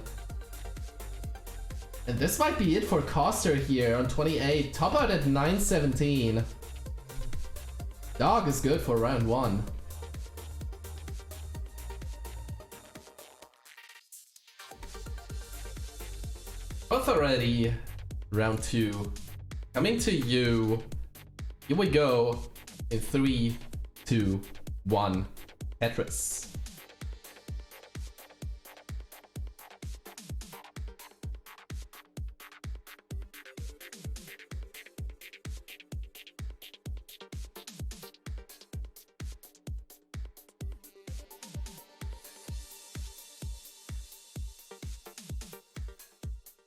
And this might be it for Coster here on 28. Top out at 917. Dog is good for round 1. Both already. Round 2. Coming to you. Here we go. In 3, 2, 1. Tetris.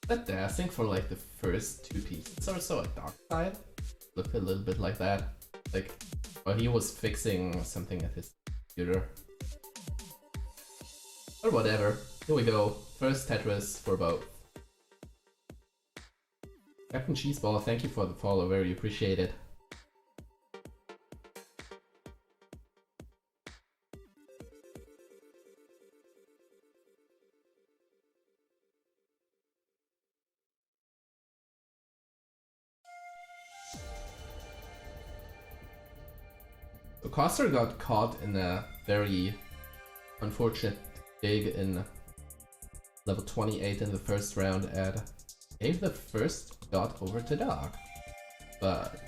That dancing for like the first 2 pieces or so at Dark Side looked a little bit like that. Like, while he was fixing something at his computer. Or whatever. Here we go. First Tetris for both. Captain Cheeseball, thank you for the follow, very appreciated. So Coster got caught in a very unfortunate dig in level 28 in the first round and gave the first dot over to Dog. But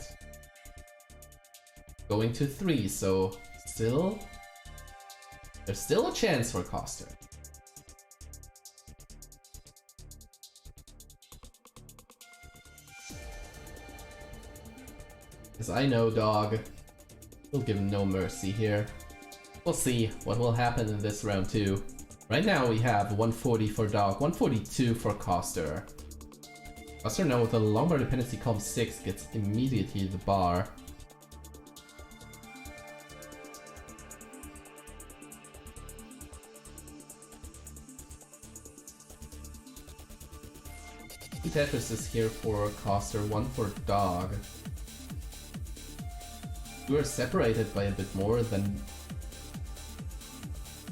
going to 3, so there's still a chance for Coster. Because I know Dog will give him no mercy here. We'll see what will happen in this round 2. Right now we have 140 for Dog, 142 for Coster. Coster now with a lumbar dependency column 6 gets immediately the bar. Two Tetris is here for Coster, 1 for Dog. We are separated by a bit more than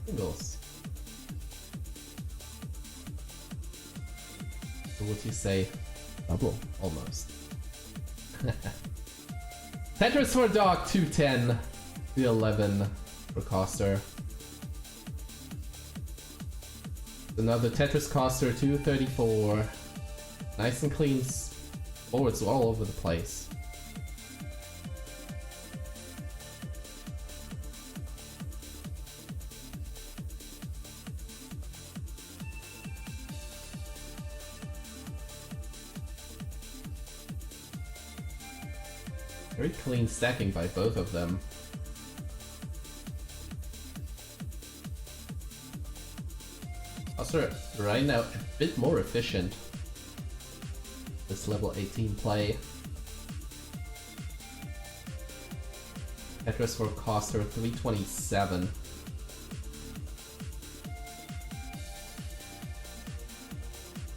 singles. So what do you say? Double, almost. Tetris for Dog, 210. 211 for Coster. Another Tetris Coaster 234. Nice and clean boards all over the place. Very clean stacking by both of them. Also, right now, a bit more efficient. This level 18 play. Tetris for Coaster 327.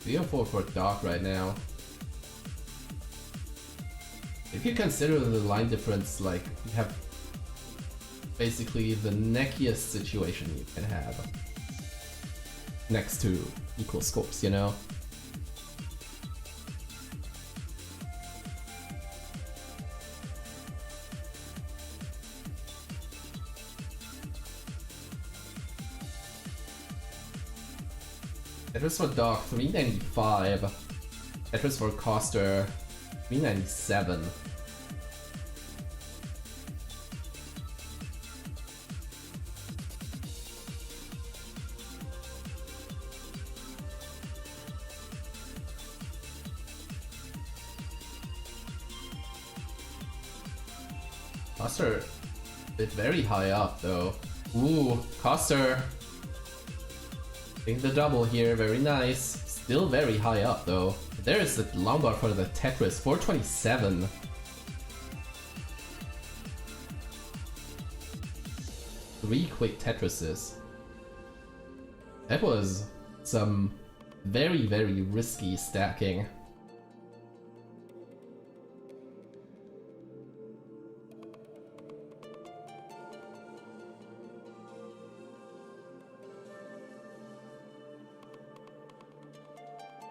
$304 for Doc right now. If you consider the line difference, like, you have basically the neckiest situation you can have. Next to equal scores, you know? Tetris for Dog 395. Tetris for Coaster 397. Coaster bit very high up though. Ooh, Coaster. Getting the double here, very nice. Still very high up though. There is the lumbar for the Tetris, 427. Three quick Tetrises. That was some very, very risky stacking.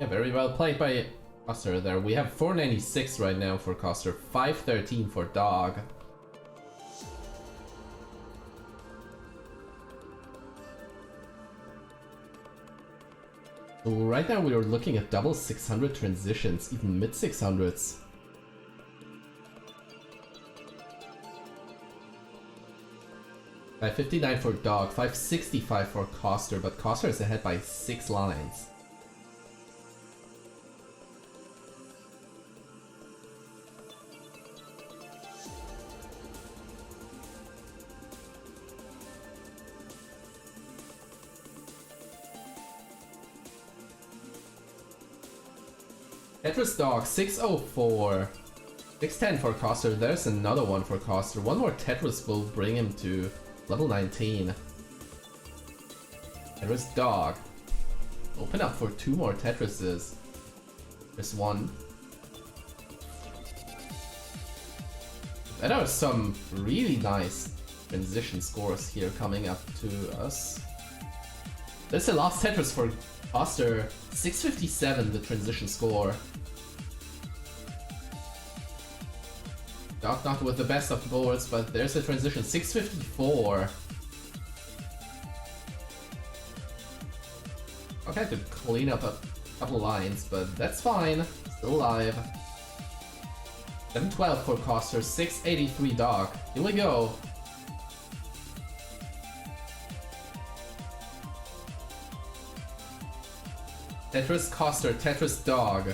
Yeah, very well played by Coaster there. We have 496 right now for Coaster, 513 for Dog. So right now we are looking at double 600 transitions, even mid 600s. $559 for Dog, 565 for Coaster, but Coaster is ahead by 6 lines. Tetris Dog, 604. 610 for Coaster, there's another one for Coaster. One more Tetris will bring him to level 19. Tetris Dog. Open up for 2 more Tetrises. There's one. There are some really nice transition scores here coming up to us. There's the last Tetris for Coaster, 657 the transition score. Not with the best of boards, but there's the transition, 654. Okay, I had to clean up a couple lines, but that's fine. Still alive. 712 for Coaster, 683 Dog. Here we go. Tetris Coaster, Tetris Dog.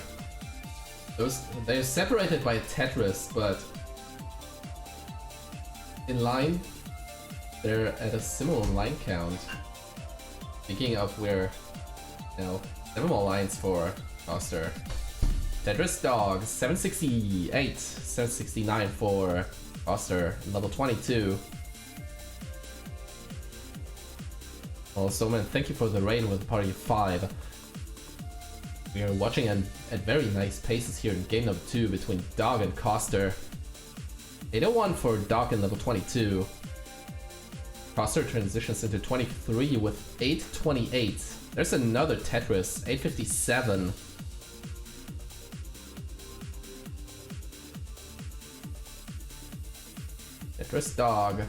They're separated by a Tetris, but in line, they're at a similar line count. Speaking of where, 7 more lines for Coaster. Tetris Dog, 768, 769 for Coaster, level 22. Also, man, thank you for the raid with party of 5. We are watching at very nice paces here in game number 2 between Dog and Coaster. 801 for Dog in level 22. Coaster transitions into 23 with 828. There's another Tetris, 857. Tetris Dog.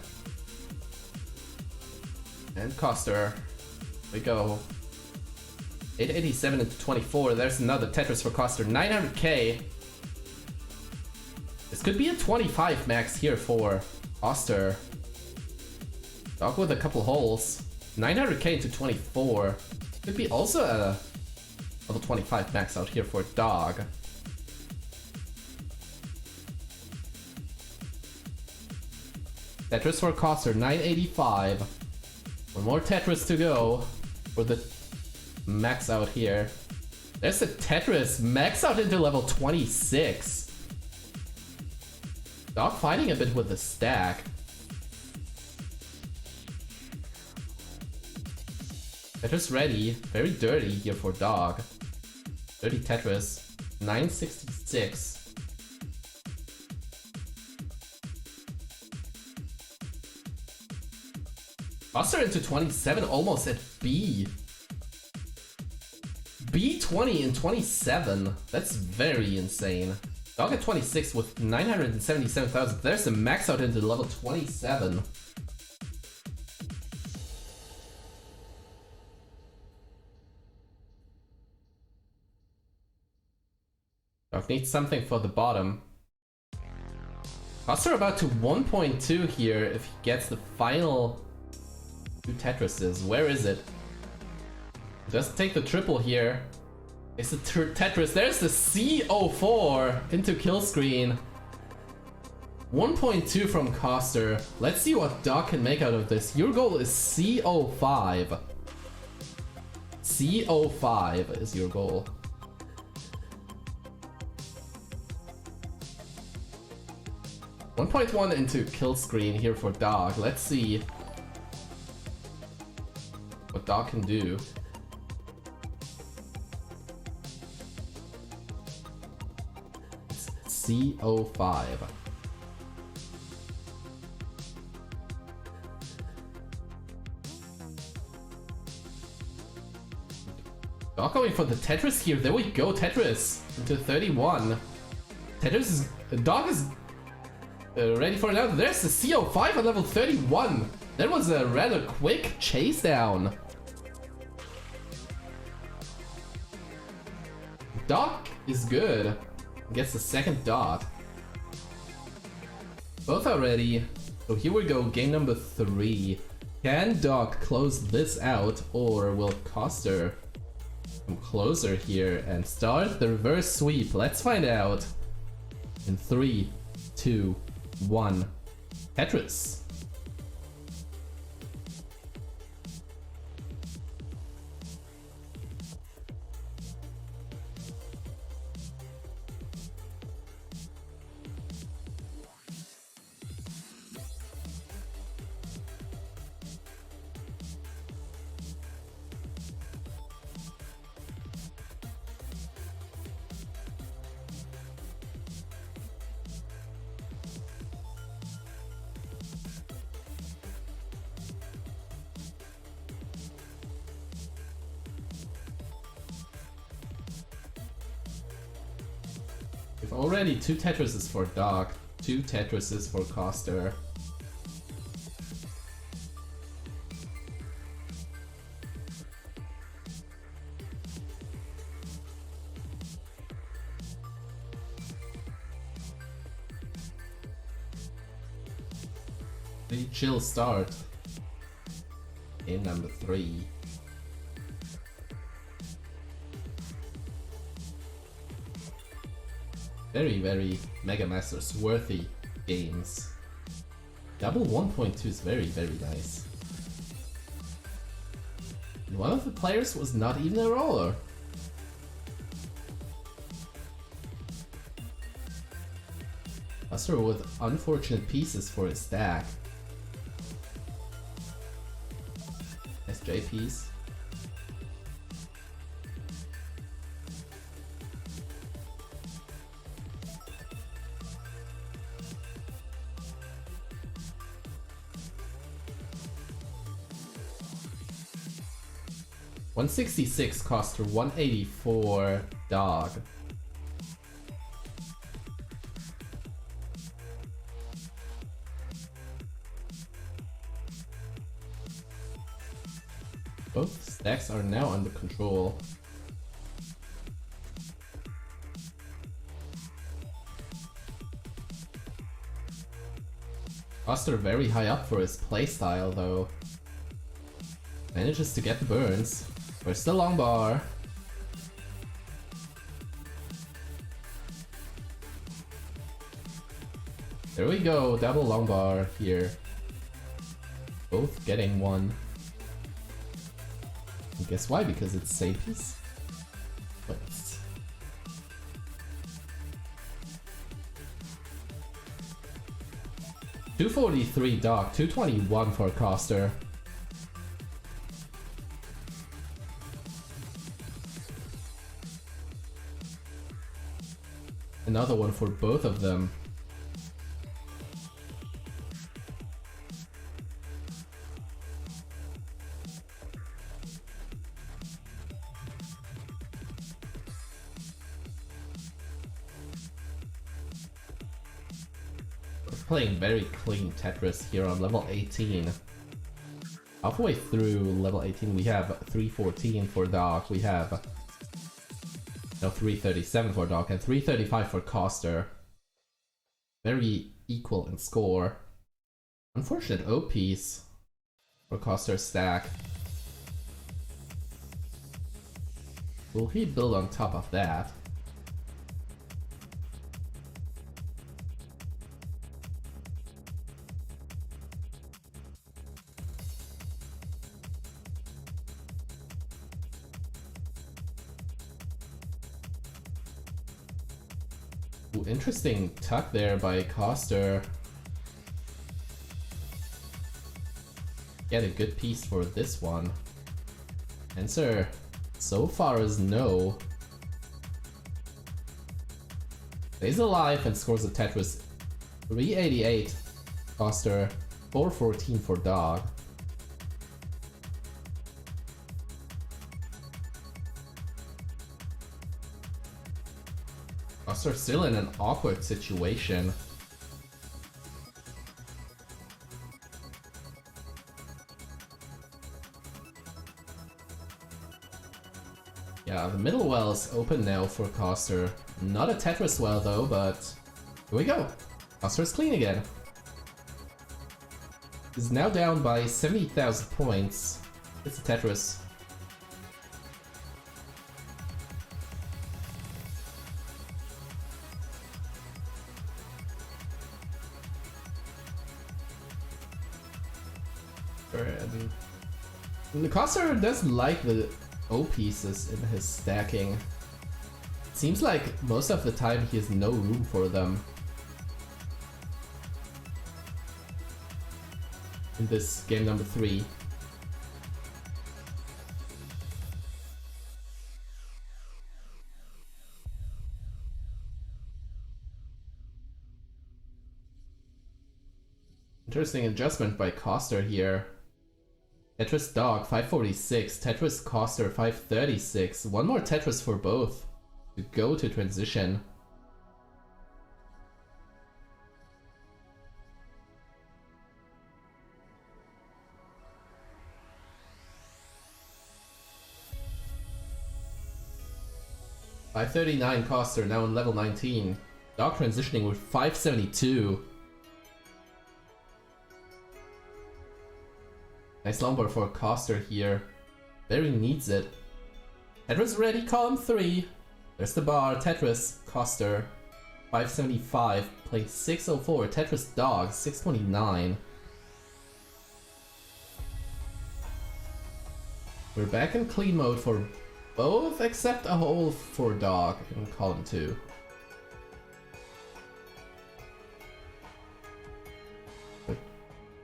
And Coaster. Here we go. 887 into 24. There's another Tetris for Coster. 900k. This could be a 25 max here for Coster. Dog with a couple holes. 900k into 24. Could be also a level 25 max out here for Dog. Tetris for Coster, 985. One more Tetris to go for the max out here. There's a Tetris max out into level 26. Dog fighting a bit with the stack. Tetris ready. Very dirty here for Dog. Dirty Tetris. 966. Buster into 27, almost at B. B20 and 27. That's very insane. Dog at 26 with 977,000. There's a max out into level 27. Dog needs something for the bottom. Buster about to 1.2 here if he gets the final 2 Tetrises. Where is it? Just take the triple here. It's the Tetris. There's the CO4 into kill screen. 1.2 from Coster. Let's see what Dog can make out of this. Your goal is CO5. CO5 is your goal. .1 into kill screen here for Dog. Let's see what Dog can do. It's CO5. Dog going for the Tetris here. There we go, Tetris into 31. Dog is ready for another. There's the CO5 at level 31. That was a rather quick chase down. Dog is good. Gets the second dot. Both are ready. So here we go, game number 3. Can Dog close this out, or will Coster come closer here and start the reverse sweep? Let's find out. In 3, 2, 1. Tetris. We've already 2 Tetrises for Dog, 2 Tetrises for Coster. The chill start. Game number 3. Very Mega Masters worthy games. Double 1.2 is very nice. And one of the players was not even a roller. Buster with unfortunate pieces for his stack. SJ piece. $166 Coster, 184 Dog. Both stacks are now under control. Coster very high up for his playstyle though. Manages to get the burns. Where's the long bar? There we go, double long bar here. Both getting one. And guess why? Because it's same piece. Let's... 243 Doc, 221 for Coster. Another one for both of them. Playing very clean Tetris here on level 18. Halfway through level 18 we have 314 for Doc, we have no 337 for Doc and 335 for Coster. Very equal in score. Unfortunate O piece for Coster's stack. Will he build on top of that? Ooh, interesting tuck there by Coster. Get a good piece for this one. Answer so far is no. Stays alive and scores a Tetris 388. Coster 414 for Dog. Coster still in an awkward situation. Yeah, the middle well is open now for Coster. Not a Tetris well though, but here we go. Coster's clean again. He's now down by 70,000 points. It's a Tetris. And the Coster doesn't like the O pieces in his stacking. It seems like most of the time he has no room for them. In this game number 3. Interesting adjustment by Coster here. Tetris Dog 546, Tetris Coster 536. One more Tetris for both to go to transition. $539 Coster now on level 19. Dog transitioning with 572. Nice lumber for Coster here. Very needs it. Tetris ready, column 3. There's the bar. Tetris, Coster, 575. Playing 604. Tetris Dog, 629. We're back in clean mode for both, except a hole for Dog in column 2.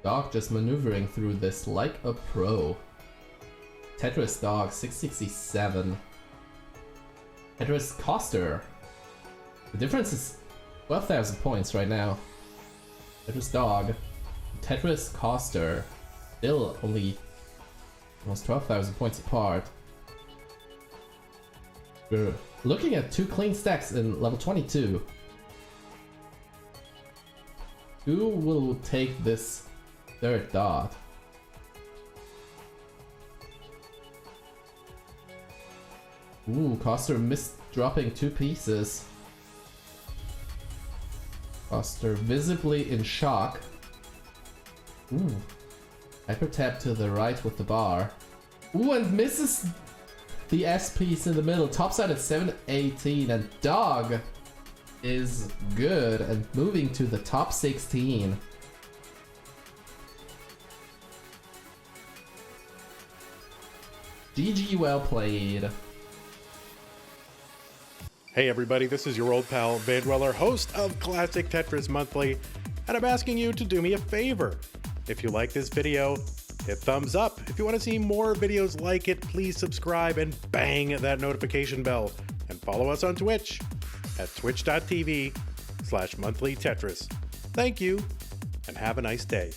Dog just maneuvering through this like a pro. Tetris Dog 667. Tetris Coster. The difference is 12,000 points right now. Tetris Dog. Tetris Coster. Still only almost 12,000 points apart. We're looking at 2 clean stacks in level 22. Who will take this third dot? Ooh, Coster missed dropping 2 pieces. Coster visibly in shock. Ooh. Hyper tap to the right with the bar. Ooh, and misses the S piece in the middle. Topside at 718, and Dog is good and moving to the top 16. GG, well played. Hey everybody, this is your old pal Vandweller, host of Classic Tetris Monthly, and I'm asking you to do me a favor. If you like this video, hit thumbs up. If you want to see more videos like it, please subscribe and bang that notification bell. And follow us on Twitch at twitch.tv/monthlytetris. Thank you, and have a nice day.